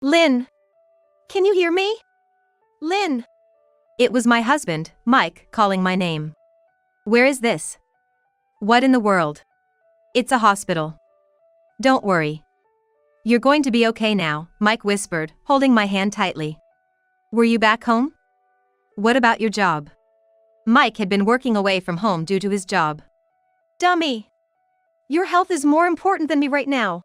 Lynn! Can you hear me? Lynn! It was my husband, Mike, calling my name. Where is this? What in the world? It's a hospital. Don't worry. You're going to be okay now, Mike whispered, holding my hand tightly. Were you back home? What about your job? Mike had been working away from home due to his job. Dummy! Your health is more important than me right now,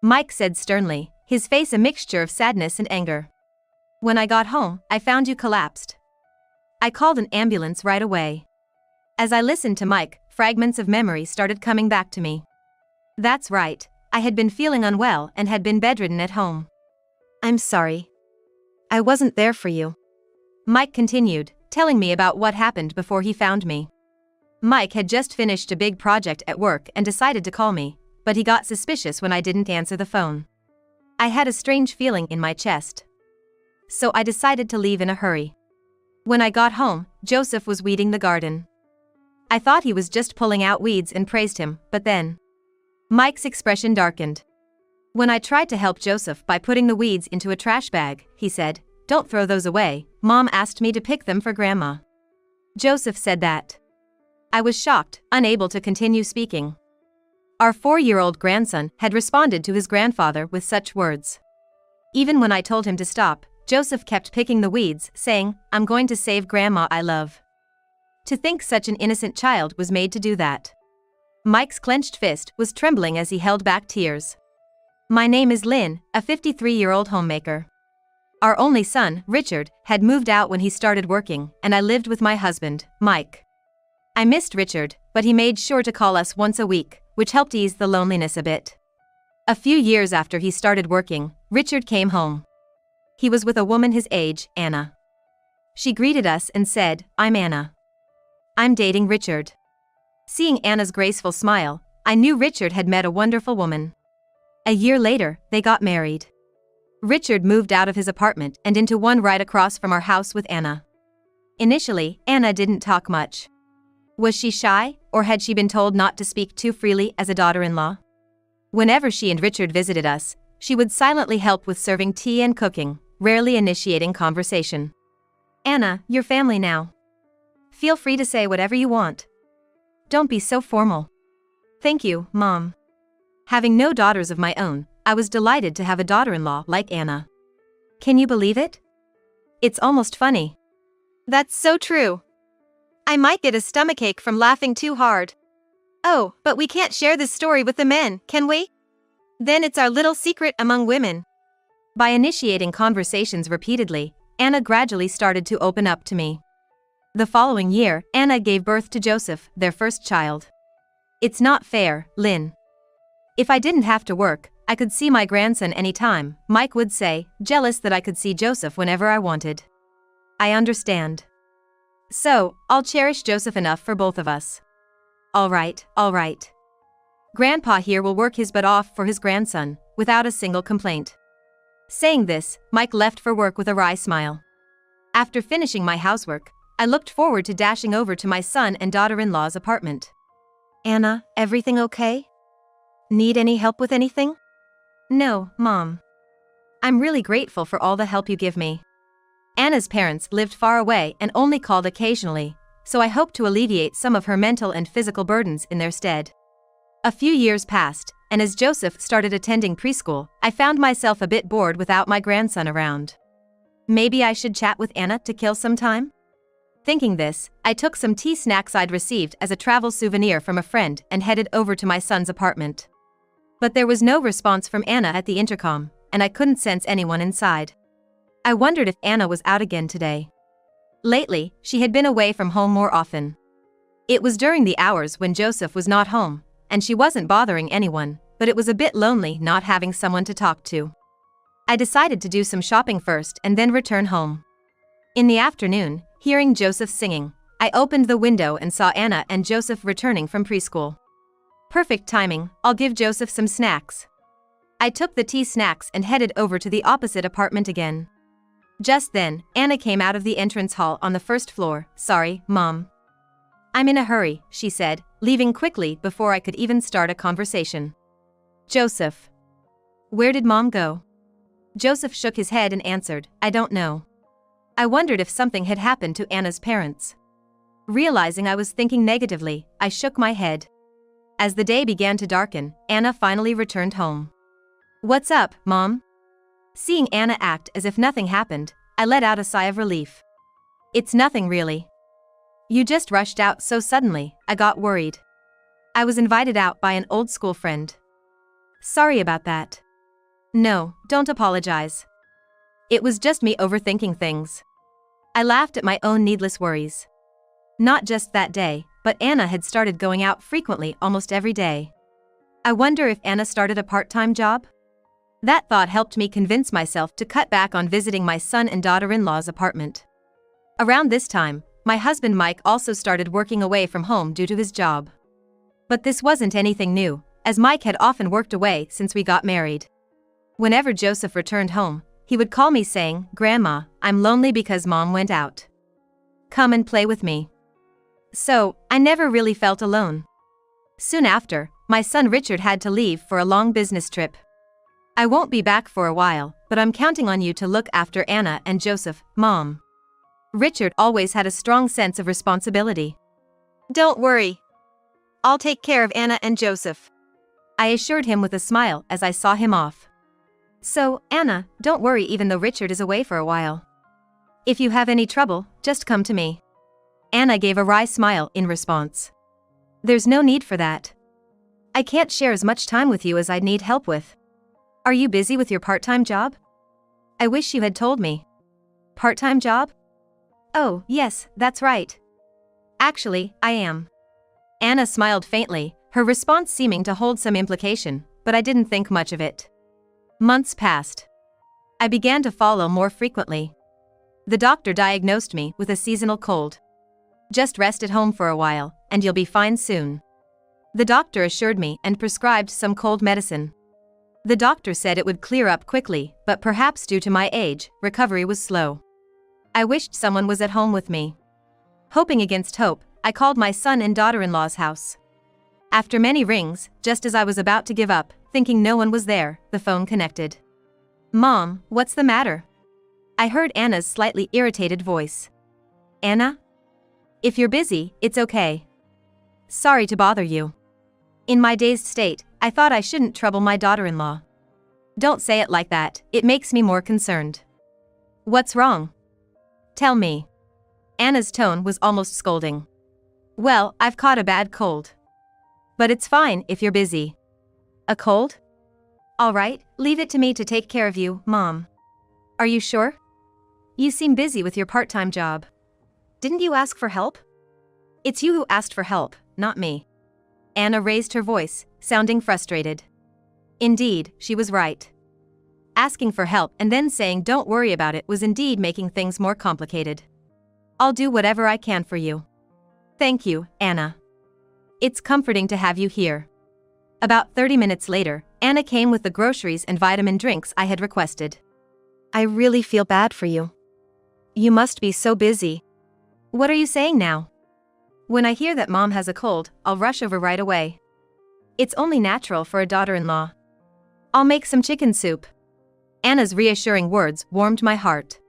Mike said sternly, his face a mixture of sadness and anger. When I got home, I found you collapsed. I called an ambulance right away. As I listened to Mike, fragments of memory started coming back to me. That's right, I had been feeling unwell and had been bedridden at home. I'm sorry. I wasn't there for you, Mike continued, telling me about what happened before he found me. Mike had just finished a big project at work and decided to call me, but he got suspicious when I didn't answer the phone. I had a strange feeling in my chest. So I decided to leave in a hurry. When I got home, Joseph was weeding the garden. I thought he was just pulling out weeds and praised him, but then Mike's expression darkened. When I tried to help Joseph by putting the weeds into a trash bag, he said, "Don't throw those away, Mom asked me to pick them for Grandma." Joseph said that. I was shocked, unable to continue speaking. Our 4-year-old grandson had responded to his grandfather with such words. Even when I told him to stop, Joseph kept picking the weeds, saying, "I'm going to save Grandma I love." To think such an innocent child was made to do that. Mike's clenched fist was trembling as he held back tears. My name is Lynn, a 53-year-old homemaker. Our only son, Richard, had moved out when he started working, and I lived with my husband, Mike. I missed Richard, but he made sure to call us once a week, which helped ease the loneliness a bit. A few years after he started working, Richard came home. He was with a woman his age, Anna. She greeted us and said, "I'm Anna. I'm dating Richard." Seeing Anna's graceful smile, I knew Richard had met a wonderful woman. A year later, they got married. Richard moved out of his apartment and into one right across from our house with Anna. Initially, Anna didn't talk much. Was she shy, or had she been told not to speak too freely as a daughter-in-law? Whenever she and Richard visited us, she would silently help with serving tea and cooking, rarely initiating conversation. "Anna, you're family now. Feel free to say whatever you want. Don't be so formal." "Thank you, Mom." Having no daughters of my own, I was delighted to have a daughter-in-law like Anna. Can you believe it? It's almost funny. That's so true. I might get a stomachache from laughing too hard. Oh, but we can't share this story with the men, can we? Then it's our little secret among women. By initiating conversations repeatedly, Anna gradually started to open up to me. The following year, Anna gave birth to Joseph, their first child. It's not fair, Lynn. If I didn't have to work, I could see my grandson anytime, Mike would say, jealous that I could see Joseph whenever I wanted. I understand. So, I'll cherish Joseph enough for both of us. All right. Grandpa here will work his butt off for his grandson, without a single complaint. Saying this, Mike left for work with a wry smile. After finishing my housework, I looked forward to dashing over to my son and daughter-in-law's apartment. "Anna, everything okay? Need any help with anything?" "No, Mom. I'm really grateful for all the help you give me." Anna's parents lived far away and only called occasionally, so I hoped to alleviate some of her mental and physical burdens in their stead. A few years passed, and as Joseph started attending preschool, I found myself a bit bored without my grandson around. Maybe I should chat with Anna to kill some time? Thinking this, I took some tea snacks I'd received as a travel souvenir from a friend and headed over to my son's apartment. But there was no response from Anna at the intercom, and I couldn't sense anyone inside. I wondered if Anna was out again today. Lately, she had been away from home more often. It was during the hours when Joseph was not home, and she wasn't bothering anyone, but it was a bit lonely not having someone to talk to. I decided to do some shopping first and then return home. In the afternoon, hearing Joseph singing, I opened the window and saw Anna and Joseph returning from preschool. Perfect timing, I'll give Joseph some snacks. I took the tea snacks and headed over to the opposite apartment again. Just then, Anna came out of the entrance hall on the first floor. "Sorry, Mom. I'm in a hurry," she said, leaving quickly before I could even start a conversation. "Joseph. Where did Mom go? Joseph shook his head and answered, I don't know. I wondered if something had happened to Anna's parents. Realizing I was thinking negatively, I shook my head. As the day began to darken, Anna finally returned home. What's up, Mom? Seeing Anna act as if nothing happened, I let out a sigh of relief. It's nothing really. You just rushed out so suddenly, I got worried. I was invited out by an old school friend. Sorry about that. No, don't apologize. It was just me overthinking things. I laughed at my own needless worries. Not just that day, but Anna had started going out frequently almost every day. I wonder if Anna started a part-time job? That thought helped me convince myself to cut back on visiting my son and daughter-in-law's apartment. Around this time, my husband Mike also started working away from home due to his job. But this wasn't anything new, as Mike had often worked away since we got married. Whenever Joseph returned home, he would call me saying, Grandma, I'm lonely because Mom went out. Come and play with me. So, I never really felt alone. Soon after, my son Richard had to leave for a long business trip. I won't be back for a while, but I'm counting on you to look after Anna and Joseph, Mom. Richard always had a strong sense of responsibility. Don't worry. I'll take care of Anna and Joseph, I assured him with a smile as I saw him off. So, Anna, don't worry even though Richard is away for a while. If you have any trouble, just come to me. Anna gave a wry smile in response. There's no need for that. I can't share as much time with you as I'd need help with. Are you busy with your part-time job? I wish you had told me. Part-time job? Oh, yes, that's right. Actually, I am. Anna smiled faintly, her response seeming to hold some implication, but I didn't think much of it. Months passed. I began to follow more frequently. The doctor diagnosed me with a seasonal cold. Just rest at home for a while, and you'll be fine soon. The doctor assured me and prescribed some cold medicine. The doctor said it would clear up quickly, but perhaps due to my age, recovery was slow. I wished someone was at home with me. Hoping against hope, I called my son and daughter-in-law's house. After many rings, just as I was about to give up, thinking no one was there, the phone connected. Mom, what's the matter? I heard Anna's slightly irritated voice. Anna? If you're busy, it's okay. Sorry to bother you. In my dazed state, I thought I shouldn't trouble my daughter-in-law. Don't say it like that, it makes me more concerned. What's wrong? Tell me. Anna's tone was almost scolding. Well, I've caught a bad cold. But it's fine if you're busy. A cold? All right, leave it to me to take care of you, Mom. Are you sure? You seem busy with your part-time job. Didn't you ask for help? It's you who asked for help, not me. Anna raised her voice, sounding frustrated. Indeed, she was right. Asking for help and then saying don't worry about it was indeed making things more complicated. I'll do whatever I can for you. Thank you, Anna. It's comforting to have you here. About 30 minutes later, Anna came with the groceries and vitamin drinks I had requested. I really feel bad for you. You must be so busy. What are you saying now? When I hear that Mom has a cold, I'll rush over right away. It's only natural for a daughter-in-law. I'll make some chicken soup. Anna's reassuring words warmed my heart.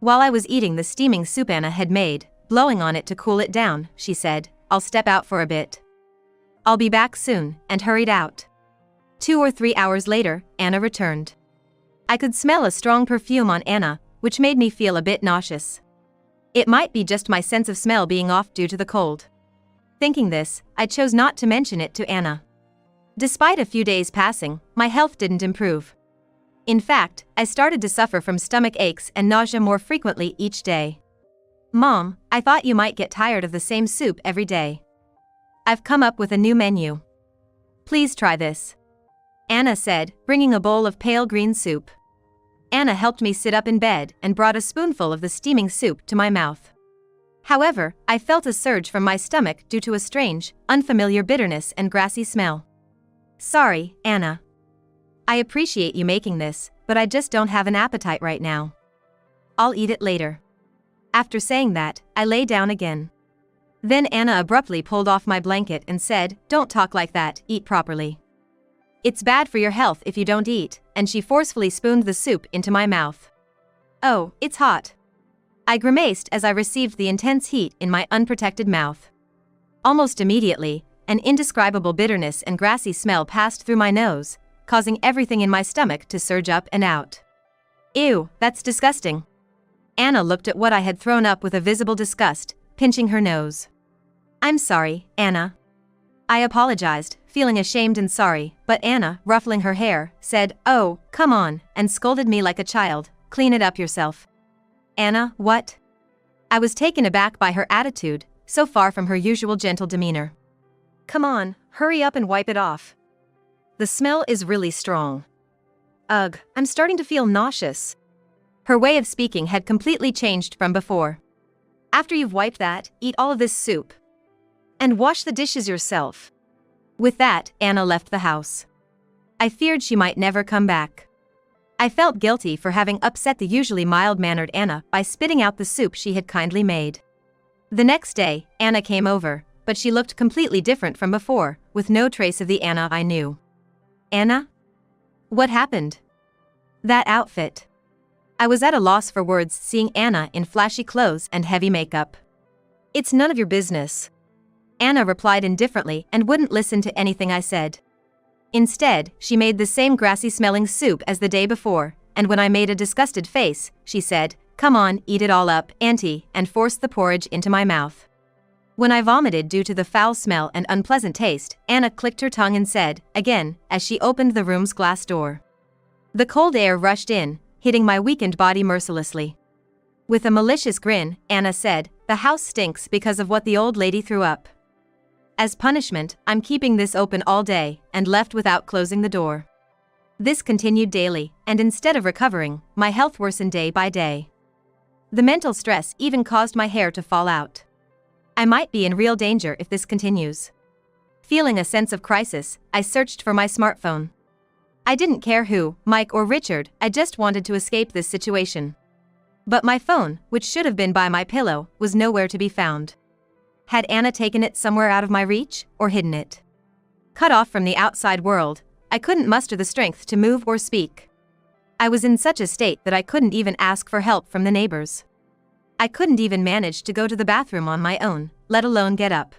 While I was eating the steaming soup Anna had made, blowing on it to cool it down, she said, I'll step out for a bit. I'll be back soon, and hurried out. 2 or 3 hours later, Anna returned. I could smell a strong perfume on Anna, which made me feel a bit nauseous. It might be just my sense of smell being off due to the cold. Thinking this, I chose not to mention it to Anna. Despite a few days passing, my health didn't improve. In fact, I started to suffer from stomach aches and nausea more frequently each day. Mom, I thought you might get tired of the same soup every day. I've come up with a new menu. Please try this. Anna said, bringing a bowl of pale green soup. Anna helped me sit up in bed and brought a spoonful of the steaming soup to my mouth. However, I felt a surge from my stomach due to a strange, unfamiliar bitterness and grassy smell. Sorry, Anna. I appreciate you making this, but I just don't have an appetite right now. I'll eat it later. After saying that, I lay down again. Then Anna abruptly pulled off my blanket and said, don't talk like that, eat properly. It's bad for your health if you don't eat, and she forcefully spooned the soup into my mouth. Oh, it's hot. I grimaced as I received the intense heat in my unprotected mouth. Almost immediately, an indescribable bitterness and grassy smell passed through my nose, causing everything in my stomach to surge up and out. Ew, that's disgusting. Anna looked at what I had thrown up with a visible disgust, pinching her nose. I'm sorry, Anna. I apologized, feeling ashamed and sorry, but Anna, ruffling her hair, said, "Oh, come on," and scolded me like a child, "Clean it up yourself." Anna, what? I was taken aback by her attitude, so far from her usual gentle demeanor. Come on, hurry up and wipe it off. The smell is really strong. Ugh, I'm starting to feel nauseous. Her way of speaking had completely changed from before. After you've wiped that, eat all of this soup. And wash the dishes yourself. With that, Anna left the house. I feared she might never come back. I felt guilty for having upset the usually mild-mannered Anna by spitting out the soup she had kindly made. The next day, Anna came over, but she looked completely different from before, with no trace of the Anna I knew. Anna? What happened? That outfit. I was at a loss for words seeing Anna in flashy clothes and heavy makeup. It's none of your business. Anna replied indifferently and wouldn't listen to anything I said. Instead, she made the same grassy-smelling soup as the day before, and when I made a disgusted face, she said, "Come on, eat it all up, Auntie," and forced the porridge into my mouth. When I vomited due to the foul smell and unpleasant taste, Anna clicked her tongue and said, again, as she opened the room's glass door. The cold air rushed in, hitting my weakened body mercilessly. With a malicious grin, Anna said, "The house stinks because of what the old lady threw up. As punishment, I'm keeping this open all day," and left without closing the door. This continued daily, and instead of recovering, my health worsened day by day. The mental stress even caused my hair to fall out. I might be in real danger if this continues. Feeling a sense of crisis, I searched for my smartphone. I didn't care who, Mike or Richard, I just wanted to escape this situation. But my phone, which should have been by my pillow, was nowhere to be found. Had Anna taken it somewhere out of my reach, or hidden it? Cut off from the outside world, I couldn't muster the strength to move or speak. I was in such a state that I couldn't even ask for help from the neighbors. I couldn't even manage to go to the bathroom on my own, let alone get up.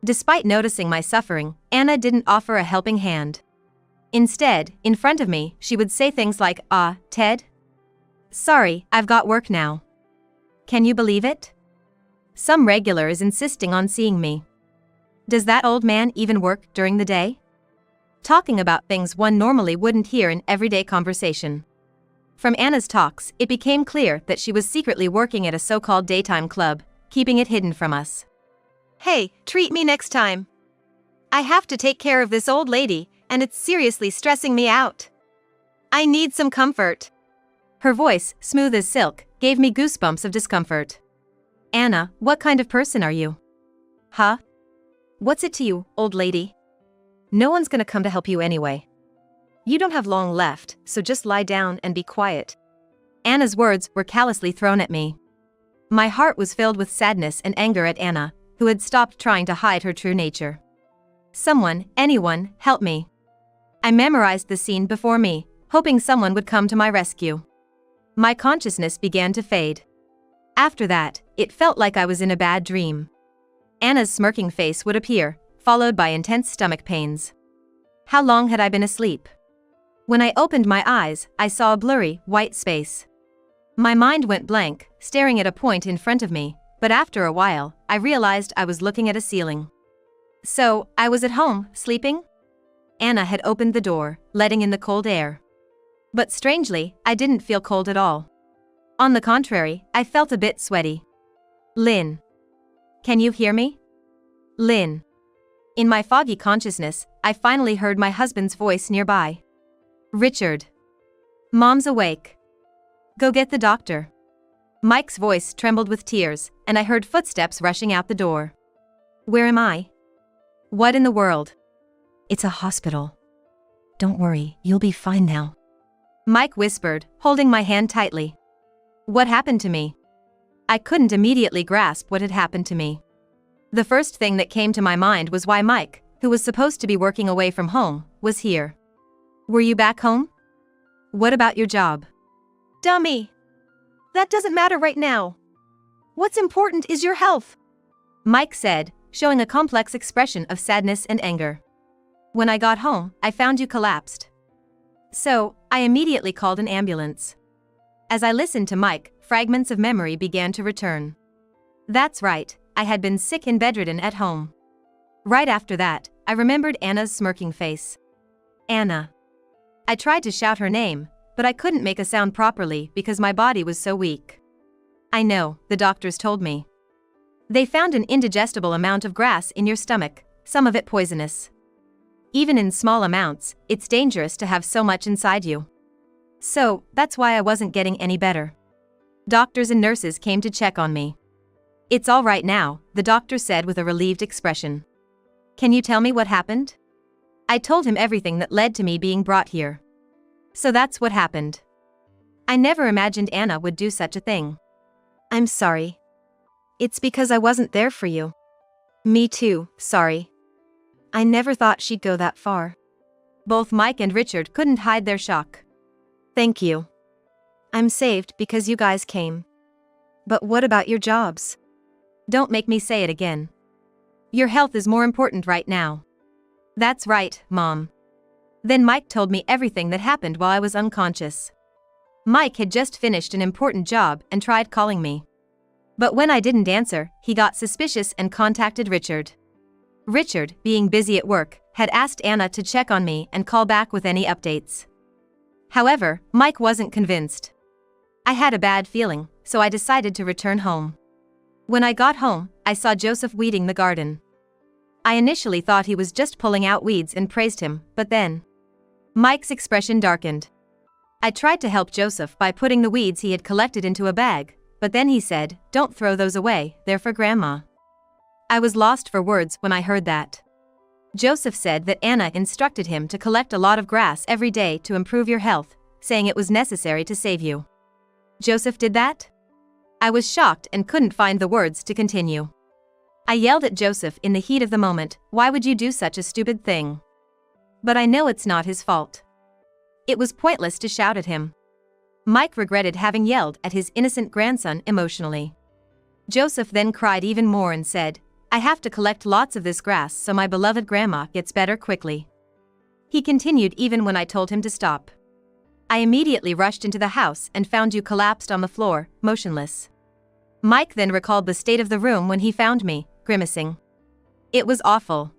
Despite noticing my suffering, Anna didn't offer a helping hand. Instead, in front of me, she would say things like, Ted? Sorry, I've got work now. Can you believe it? Some regular is insisting on seeing me. Does that old man even work during the day? Talking about things one normally wouldn't hear in everyday conversation. From Anna's talks, it became clear that she was secretly working at a so-called daytime club, keeping it hidden from us. Hey, treat me next time. I have to take care of this old lady, and it's seriously stressing me out. I need some comfort. Her voice, smooth as silk, gave me goosebumps of discomfort. Anna, what kind of person are you? Huh? What's it to you, old lady? No one's gonna come to help you anyway. You don't have long left, so just lie down and be quiet. Anna's words were callously thrown at me. My heart was filled with sadness and anger at Anna, who had stopped trying to hide her true nature. Someone, anyone, help me. I memorized the scene before me, hoping someone would come to my rescue. My consciousness began to fade. After that, it felt like I was in a bad dream. Anna's smirking face would appear, followed by intense stomach pains. How long had I been asleep? When I opened my eyes, I saw a blurry, white space. My mind went blank, staring at a point in front of me, but after a while, I realized I was looking at a ceiling. So, I was at home, sleeping? Anna had opened the door, letting in the cold air. But strangely, I didn't feel cold at all. On the contrary, I felt a bit sweaty. Lynn. Can you hear me? Lynn. In my foggy consciousness, I finally heard my husband's voice nearby. Richard. Mom's awake. Go get the doctor. Mike's voice trembled with tears, and I heard footsteps rushing out the door. Where am I? What in the world? It's a hospital. Don't worry, you'll be fine now. Mike whispered, holding my hand tightly. What happened to me? I couldn't immediately grasp what had happened to me. The first thing that came to my mind was why Mike, who was supposed to be working away from home, was here. Were you back home? What about your job? Dummy. That doesn't matter right now. What's important is your health, Mike said, showing a complex expression of sadness and anger. When I got home, I found you collapsed. So, I immediately called an ambulance. As I listened to Mike, fragments of memory began to return. That's right, I had been sick and bedridden at home. Right after that, I remembered Anna's smirking face. Anna. I tried to shout her name, but I couldn't make a sound properly because my body was so weak. I know, the doctors told me. They found an indigestible amount of grass in your stomach, some of it poisonous. Even in small amounts, it's dangerous to have so much inside you. So, that's why I wasn't getting any better. Doctors and nurses came to check on me. It's all right now, the doctor said with a relieved expression. Can you tell me what happened? I told him everything that led to me being brought here. So that's what happened. I never imagined Anna would do such a thing. I'm sorry. It's because I wasn't there for you. Me too, sorry. I never thought she'd go that far. Both Mike and Richard couldn't hide their shock. Thank you. I'm saved because you guys came. But what about your jobs? Don't make me say it again. Your health is more important right now. That's right, Mom. Then Mike told me everything that happened while I was unconscious. Mike had just finished an important job and tried calling me. But when I didn't answer, he got suspicious and contacted Richard. Richard, being busy at work, had asked Anna to check on me and call back with any updates. However, Mike wasn't convinced. I had a bad feeling, so I decided to return home. When I got home, I saw Joseph weeding the garden. I initially thought he was just pulling out weeds and praised him, but then Mike's expression darkened. I tried to help Joseph by putting the weeds he had collected into a bag, but then he said, "Don't throw those away, they're for Grandma." I was lost for words when I heard that. Joseph said that Anna instructed him to collect a lot of grass every day to improve your health, saying it was necessary to save you. Joseph did that? I was shocked and couldn't find the words to continue. I yelled at Joseph in the heat of the moment, "Why would you do such a stupid thing?" But I know it's not his fault. It was pointless to shout at him. Mike regretted having yelled at his innocent grandson emotionally. Joseph then cried even more and said, "I have to collect lots of this grass so my beloved Grandma gets better quickly." He continued even when I told him to stop. I immediately rushed into the house and found you collapsed on the floor, motionless. Mike then recalled the state of the room when he found me, grimacing. It was awful.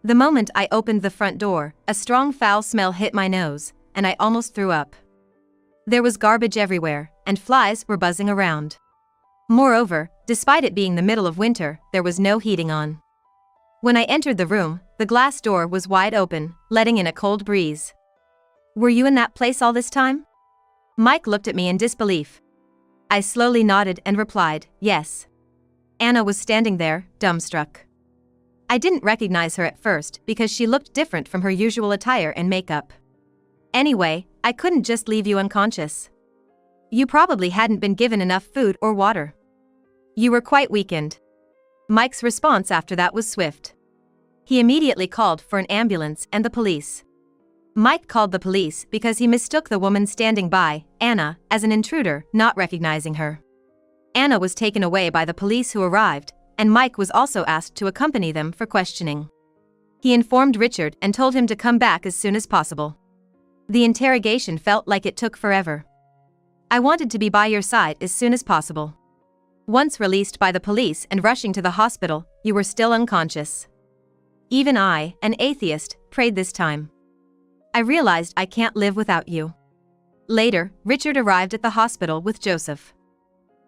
The moment I opened the front door, a strong foul smell hit my nose, and I almost threw up. There was garbage everywhere, and flies were buzzing around. Moreover, despite it being the middle of winter, there was no heating on. When I entered the room, the glass door was wide open, letting in a cold breeze. Were you in that place all this time? Mike looked at me in disbelief. I slowly nodded and replied, yes. Anna was standing there, dumbstruck. I didn't recognize her at first because she looked different from her usual attire and makeup. Anyway, I couldn't just leave you unconscious. You probably hadn't been given enough food or water. You were quite weakened. Mike's response after that was swift. He immediately called for an ambulance and the police. Mike called the police because he mistook the woman standing by, Anna, as an intruder, not recognizing her. Anna was taken away by the police who arrived, and Mike was also asked to accompany them for questioning. He informed Richard and told him to come back as soon as possible. The interrogation felt like it took forever. I wanted to be by your side as soon as possible. Once released by the police and rushing to the hospital, you were still unconscious. Even I, an atheist, prayed this time. I realized I can't live without you. Later, Richard arrived at the hospital with Joseph.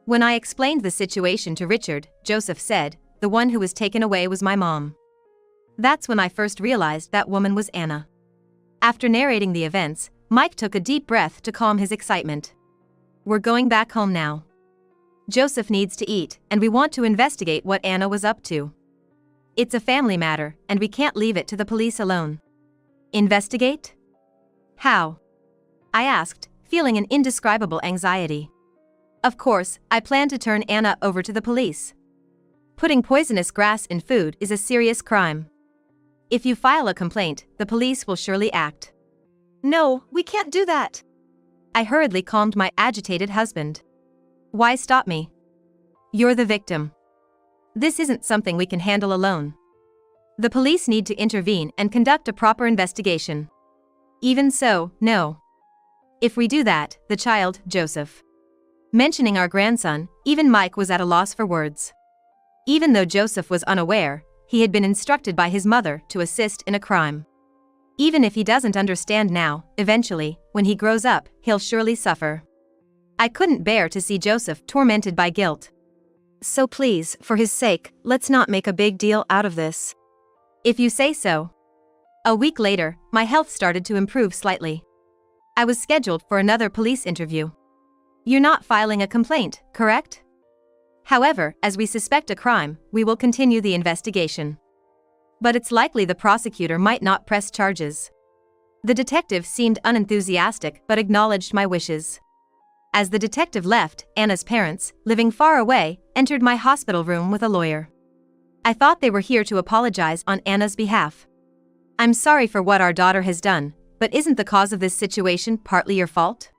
When I explained the situation to Richard, Joseph said, "The one who was taken away was my mom." That's when I first realized that woman was Anna. After narrating the events, Mike took a deep breath to calm his excitement. We're going back home now. Joseph needs to eat, and we want to investigate what Anna was up to. It's a family matter, and we can't leave it to the police alone. Investigate? How? I asked, feeling an indescribable anxiety. Of course, I plan to turn Anna over to the police. Putting poisonous grass in food is a serious crime. If you file a complaint, the police will surely act. No, we can't do that. I hurriedly calmed my agitated husband. Why stop me? You're the victim. This isn't something we can handle alone. The police need to intervene and conduct a proper investigation. Even so, no. If we do that, the child, Joseph. Mentioning our grandson, even Mike was at a loss for words. Even though Joseph was unaware, he had been instructed by his mother to assist in a crime. Even if he doesn't understand now, eventually, when he grows up, he'll surely suffer. I couldn't bear to see Joseph tormented by guilt. So please, for his sake, let's not make a big deal out of this. If you say so. A week later, my health started to improve slightly. I was scheduled for another police interview. You're not filing a complaint, correct? However, as we suspect a crime, we will continue the investigation. But it's likely the prosecutor might not press charges. The detective seemed unenthusiastic but acknowledged my wishes. As the detective left, Anna's parents, living far away, entered my hospital room with a lawyer. I thought they were here to apologize on Anna's behalf. I'm sorry for what our daughter has done, but isn't the cause of this situation partly your fault?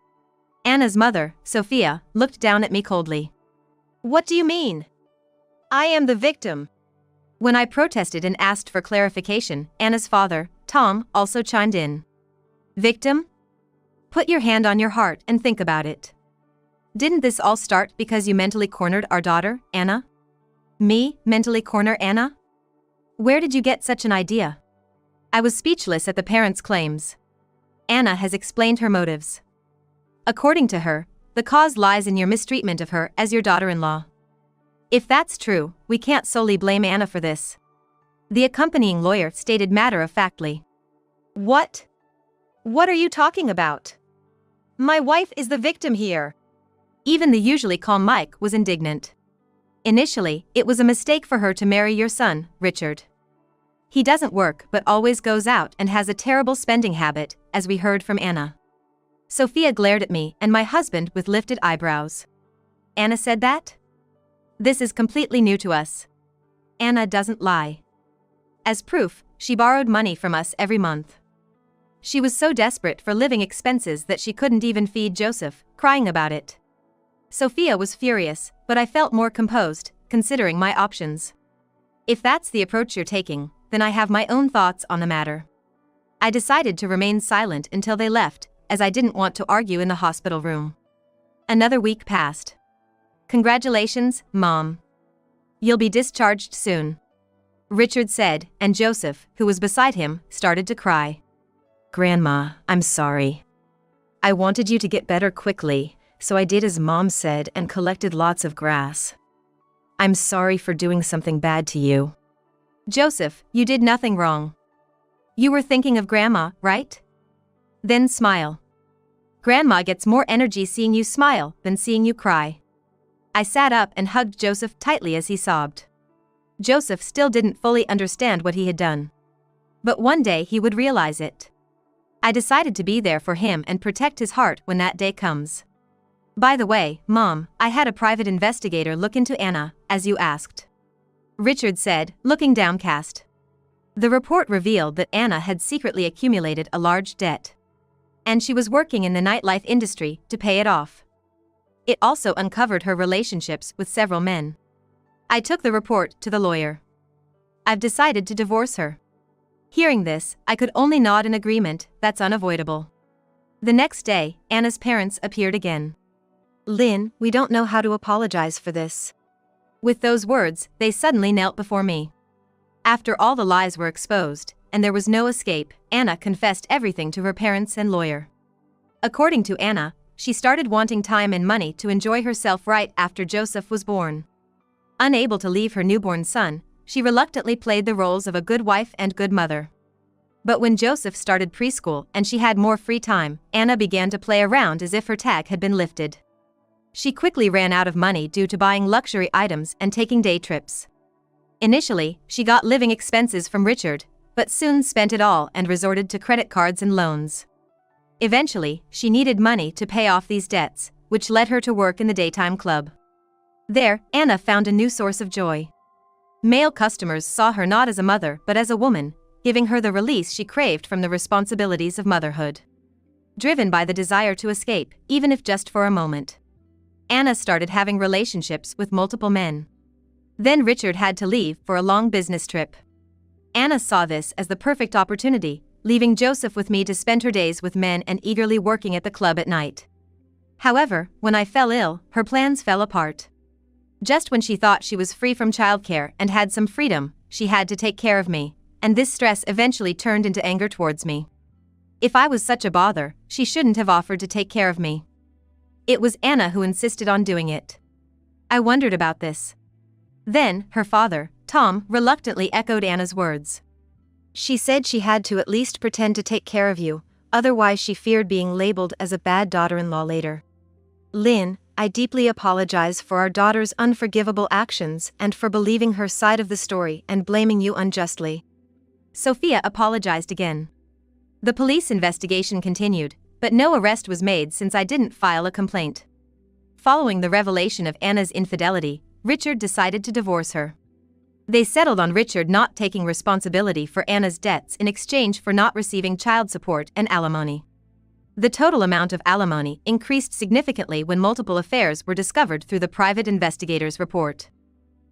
Anna's mother, Sophia, looked down at me coldly. What do you mean? I am the victim. When I protested and asked for clarification, Anna's father, Tom, also chimed in. Victim? Put your hand on your heart and think about it. Didn't this all start because you mentally cornered our daughter, Anna? Me, mentally corner Anna? Where did you get such an idea? I was speechless at the parents' claims. Anna has explained her motives. According to her, the cause lies in your mistreatment of her as your daughter-in-law. If that's true, we can't solely blame Anna for this. The accompanying lawyer stated matter-of-factly. What? What are you talking about? My wife is the victim here. Even the usually calm Mike was indignant. Initially, it was a mistake for her to marry your son, Richard. He doesn't work but always goes out and has a terrible spending habit, as we heard from Anna. Sophia glared at me and my husband with lifted eyebrows. Anna said that? This is completely new to us. Anna doesn't lie. As proof, she borrowed money from us every month. She was so desperate for living expenses that she couldn't even feed Joseph, crying about it. Sophia was furious, but I felt more composed, considering my options. If that's the approach you're taking, then I have my own thoughts on the matter. I decided to remain silent until they left, as I didn't want to argue in the hospital room. Another week passed. Congratulations, Mom. You'll be discharged soon. Richard said, and Joseph, who was beside him, started to cry. Grandma, I'm sorry. I wanted you to get better quickly, so I did as Mom said and collected lots of grass. I'm sorry for doing something bad to you. Joseph, you did nothing wrong. You were thinking of Grandma, right? Then smile. Grandma gets more energy seeing you smile than seeing you cry. I sat up and hugged Joseph tightly as he sobbed. Joseph still didn't fully understand what he had done. But one day he would realize it. I decided to be there for him and protect his heart when that day comes. By the way, Mom, I had a private investigator look into Anna, as you asked. Richard said, looking downcast. The report revealed that Anna had secretly accumulated a large debt. And she was working in the nightlife industry to pay it off. It also uncovered her relationships with several men. I took the report to the lawyer. I've decided to divorce her. Hearing this, I could only nod in agreement. That's unavoidable. The next day, Anna's parents appeared again. Lynn, we don't know how to apologize for this. With those words, they suddenly knelt before me. After all the lies were exposed, and there was no escape, Anna confessed everything to her parents and lawyer. According to Anna, she started wanting time and money to enjoy herself right after Joseph was born. Unable to leave her newborn son, she reluctantly played the roles of a good wife and good mother. But when Joseph started preschool and she had more free time, Anna began to play around as if her tag had been lifted. She quickly ran out of money due to buying luxury items and taking day trips. Initially, she got living expenses from Richard, but soon spent it all and resorted to credit cards and loans. Eventually, she needed money to pay off these debts, which led her to work in the daytime club. There, Anna found a new source of joy. Male customers saw her not as a mother but as a woman, giving her the release she craved from the responsibilities of motherhood. Driven by the desire to escape, even if just for a moment, Anna started having relationships with multiple men. Then Richard had to leave for a long business trip. Anna saw this as the perfect opportunity, leaving Joseph with me to spend her days with men and eagerly working at the club at night. However, when I fell ill, her plans fell apart. Just when she thought she was free from childcare and had some freedom, she had to take care of me, and this stress eventually turned into anger towards me. If I was such a bother, she shouldn't have offered to take care of me. It was Anna who insisted on doing it. I wondered about this. Then, her father, Tom, reluctantly echoed Anna's words. She said she had to at least pretend to take care of you, otherwise she feared being labeled as a bad daughter-in-law later. Lynn, I deeply apologize for our daughter's unforgivable actions and for believing her side of the story and blaming you unjustly. Sophia apologized again. The police investigation continued, but no arrest was made since I didn't file a complaint. Following the revelation of Anna's infidelity, Richard decided to divorce her. They settled on Richard not taking responsibility for Anna's debts in exchange for not receiving child support and alimony. The total amount of alimony increased significantly when multiple affairs were discovered through the private investigator's report.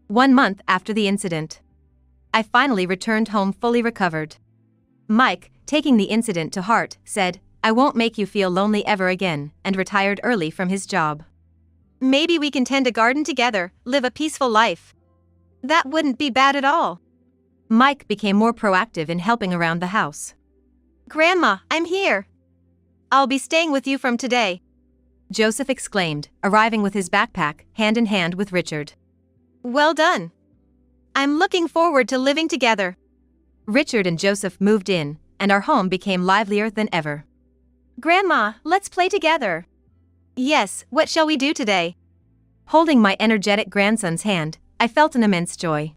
1 month after the incident, I finally returned home fully recovered. Mike, taking the incident to heart, said, "I won't make you feel lonely ever again," and retired early from his job. Maybe we can tend a garden together, live a peaceful life. That wouldn't be bad at all. Mike became more proactive in helping around the house. Grandma, I'm here. I'll be staying with you from today, Joseph exclaimed, arriving with his backpack, hand in hand with Richard. Well done. I'm looking forward to living together. Richard and Joseph moved in, and our home became livelier than ever. Grandma, let's play together. Yes, what shall we do today? Holding my energetic grandson's hand, I felt an immense joy.